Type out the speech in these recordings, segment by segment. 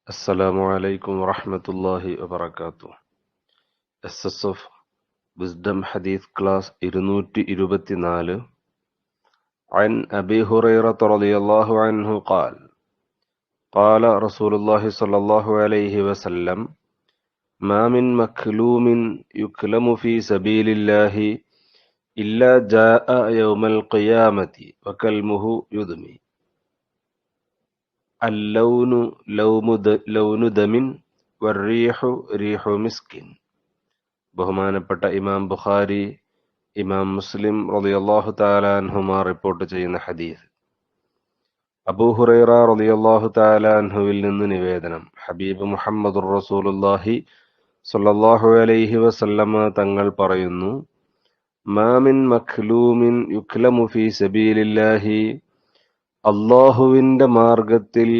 അസ്സലാമു അലൈക്കും വറഹ്മത്തുള്ളാഹി വബറകാതുഹു. എസ്എസ്എഫ് വിസ്ഡം ഹദീസ് ക്ലാസ് 224. عن أبي هريرة رضي الله عنه قال قال رسول الله صلى الله عليه وسلم ما من مكلوم يكلم في سبيل الله إلا جاء يوم القيامة وكلمه يدمي اللون ലൗനു ദമിൻ വറീഹു റീഹു മിസ്കിൻ. ബഹുമാനപ്പെട്ട ഇമാം ബുഖാരി, ഇമാം മുസ്ലിം റളിയല്ലാഹു തആല അൻഹുമാ റിപ്പോർട്ട് ചെയ്യുന്ന ഹദീസ്. അബൂ ഹുറൈറ റളിയല്ലാഹു തആല അൻഹുവിൽ നിന്ന് നിവേദനം. ഹബീബ് മുഹമ്മദുർ റസൂലുള്ളാഹി സ്വല്ലല്ലാഹു അലൈഹി വസല്ലമ തങ്ങൾ പറയുന്നു, മാ മിൻ മഖ്ലൂമിൻ യുക്ലമു ഫീ സബീലില്ലാഹി, അള്ളാഹുവിന്റെ മാർഗത്തിൽ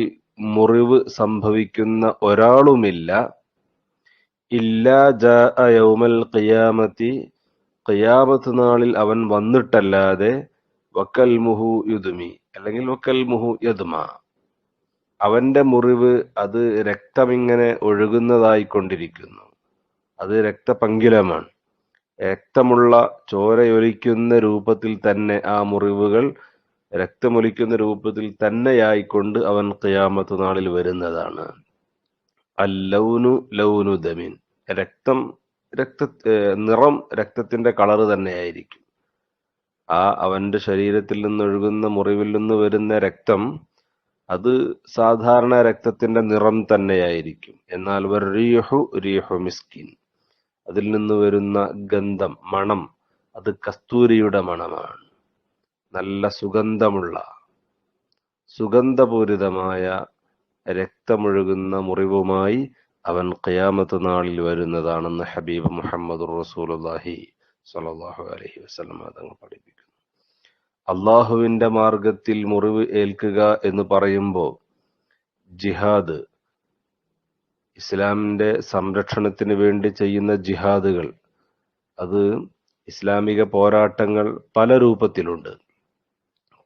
മുറിവ് സംഭവിക്കുന്ന ഒരാളുമില്ല, ഇല്ലാ ജാഅ യൗമൽ ഖിയാമത്തി, ഖിയാമത്ത് നാളിൽ അവൻ വന്നിട്ടല്ലാതെ, വക്കൽമുഹു യുദ്മി, അല്ലെങ്കിൽ വക്കൽമുഹു യദ്മ, അവന്റെ മുറിവ് അത് രക്തമിങ്ങനെ ഒഴുകുന്നതായിക്കൊണ്ടിരിക്കുന്നു. അത് രക്തപങ്കിലമാണ്. രക്തമുള്ള ചോരയൊലിക്കുന്ന രൂപത്തിൽ തന്നെ ആ മുറിവുകൾ രക്തമൊലിക്കുന്ന രൂപത്തിൽ തന്നെയായിക്കൊണ്ട് അവൻ ഖിയാമത്ത് നാളിൽ വരുന്നതാണ്. അല്ലൗനു ലൗനു ദമിൻ, നിറം രക്തത്തിന്റെ കളർ തന്നെയായിരിക്കും. അവന്റെ ശരീരത്തിൽ നിന്നൊഴുകുന്ന മുറിവിൽ നിന്ന് വരുന്ന രക്തം അത് സാധാരണ രക്തത്തിന്റെ നിറം തന്നെയായിരിക്കും. എന്നാൽ റീഹു മിസ്കിൻ, അതിൽ നിന്ന് വരുന്ന ഗന്ധം, മണം, അത് കസ്തൂരിയുടെ മണമാണ്. നല്ല സുഗന്ധപൂരിതമായ രക്തമൊഴുകുന്ന മുറിവുമായി അവൻ ഖിയാമത്ത് നാളിൽ വരുന്നതാണെന്ന് ഹബീബ് മുഹമ്മദുർ റസൂലുള്ളാഹി സ്വല്ലല്ലാഹു അലൈഹി വസല്ലം തങ്ങൾ പഠിപ്പിക്കുന്നു. അള്ളാഹുവിന്റെ മാർഗത്തിൽ മുറിവ് ഏൽക്കുക എന്ന് പറയുമ്പോൾ ജിഹാദ്, ഇസ്ലാമിന്റെ സംരക്ഷണത്തിന് വേണ്ടി ചെയ്യുന്ന ജിഹാദുകൾ, അത് ഇസ്ലാമിക പോരാട്ടങ്ങൾ പല രൂപത്തിലുണ്ട്.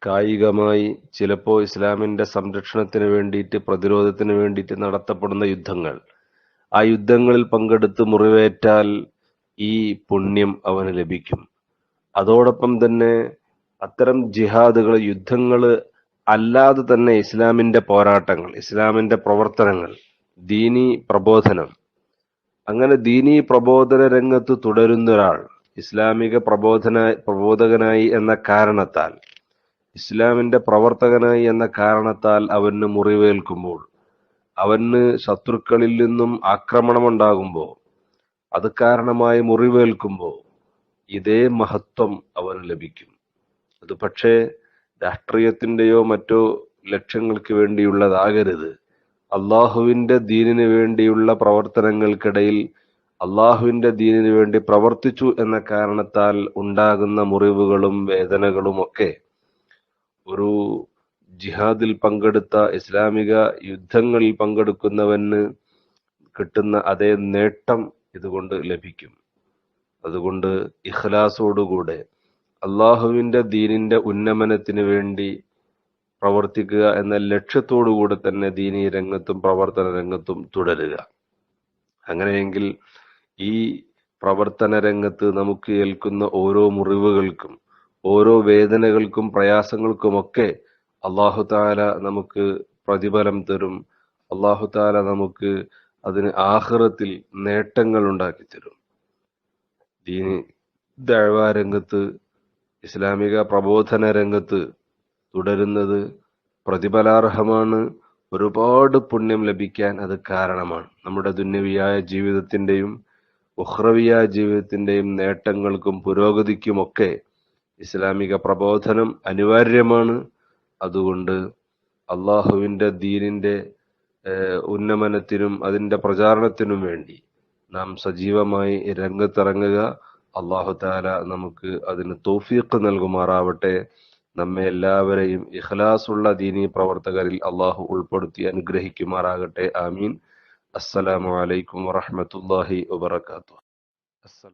കായികമായി ചിലപ്പോൾ ഇസ്ലാമിന്റെ സംരക്ഷണത്തിന് വേണ്ടിയിട്ട്, പ്രതിരോധത്തിന് വേണ്ടിയിട്ട് നടത്തപ്പെടുന്ന യുദ്ധങ്ങൾ, ആ യുദ്ധങ്ങളിൽ പങ്കെടുത്ത് മുറിവേറ്റാൽ ഈ പുണ്യം അവന് ലഭിക്കും. അതോടൊപ്പം തന്നെ അത്തരം ജിഹാദുകൾ, യുദ്ധങ്ങൾ അല്ലാതെ തന്നെ ഇസ്ലാമിന്റെ പോരാട്ടങ്ങൾ, ഇസ്ലാമിന്റെ പ്രവർത്തനങ്ങൾ, ദീനീ പ്രബോധനം, അങ്ങനെ ദീനീ പ്രബോധന രംഗത്ത് തുടരുന്ന ഒരാൾ ഇസ്ലാമിക പ്രബോധകനായി എന്ന കാരണത്താൽ, ഇസ്ലാമിന്റെ പ്രവർത്തകനായി എന്ന കാരണത്താൽ അവന് മുറിവേൽക്കുമ്പോൾ, അവന് ശത്രുക്കളിൽ നിന്നും ആക്രമണമുണ്ടാകുമ്പോൾ, അത് കാരണമായി മുറിവേൽക്കുമ്പോൾ ഇതേ മഹത്വം അവന് ലഭിക്കും. അത് പക്ഷേ രാഷ്ട്രീയത്തിന്റെയോ മറ്റോ ലക്ഷ്യങ്ങൾക്ക് വേണ്ടിയുള്ളതാകരുത്. അള്ളാഹുവിന്റെ ദീനിന് വേണ്ടിയുള്ള പ്രവർത്തനങ്ങൾക്കിടയിൽ അള്ളാഹുവിന്റെ ദീനിന് വേണ്ടി പ്രവർത്തിച്ചു എന്ന കാരണത്താൽ ഉണ്ടാകുന്ന മുറിവുകളും വേദനകളും ഒക്കെ ഒരു ജിഹാദിൽ പങ്കെടുത്ത, ഇസ്ലാമിക യുദ്ധങ്ങളിൽ പങ്കെടുക്കുന്നവന് കിട്ടുന്ന അതേ നേട്ടം ഇതുകൊണ്ട് ലഭിക്കും. അതുകൊണ്ട് ഇഖ്ലാസോടുകൂടെ അള്ളാഹുവിന്റെ ദീനിന്റെ ഉന്നമനത്തിന് വേണ്ടി പ്രവർത്തിക്കുക എന്ന ലക്ഷ്യത്തോടുകൂടെ തന്നെ ദീനീ രംഗത്തും പ്രവർത്തന രംഗത്തും തുടരുക. അങ്ങനെയെങ്കിൽ ഈ പ്രവർത്തന രംഗത്ത് നമുക്ക് ഏൽക്കുന്ന ഓരോ മുറിവുകൾക്കും, ഓരോ വേദനകൾക്കും, പ്രയാസങ്ങൾക്കുമൊക്കെ അല്ലാഹു തആല നമുക്ക് പ്രതിഫലം തരും. അല്ലാഹു തആല നമുക്ക് അതിന് ആഖിറത്തിൽ നേട്ടങ്ങൾ ഉണ്ടാക്കി തരും. ദീനി ദഅ്വാ രംഗത്ത്, ഇസ്ലാമിക പ്രബോധന രംഗത്ത് തുടരുന്നത് പ്രതിഫലാർഹമാണ്. ഒരുപാട് പുണ്യം ലഭിക്കാൻ അത് കാരണമാണ്. നമ്മുടെ ദുന്യവിയായ ജീവിതത്തിന്റെയും ഉഖ്റവിയായ ജീവിതത്തിന്റെയും നേട്ടങ്ങൾക്കും പുരോഗതിക്കുമൊക്കെ ഇസ്ലാമിക പ്രബോധനം അനിവാര്യമാണ്. അതുകൊണ്ട് അള്ളാഹുവിന്റെ ദീനിന്റെ ഉന്നമനത്തിനും അതിന്റെ പ്രചാരണത്തിനും വേണ്ടി നാം സജീവമായി രംഗത്തിറങ്ങുക. അല്ലാഹു തആല നമുക്ക് അതിന് തൗഫീഖ് നൽകുമാറാവട്ടെ. നമ്മെ എല്ലാവരെയും ഇഖ്ലാസുള്ള ദീനീ പ്രവർത്തകരിൽ അള്ളാഹു ഉൾപ്പെടുത്തി അനുഗ്രഹിക്കുമാറാകട്ടെ. ആമീൻ. അസ്സലാമു അലൈക്കും വറഹ്മത്തുള്ളാഹി വബറകാതുഹു.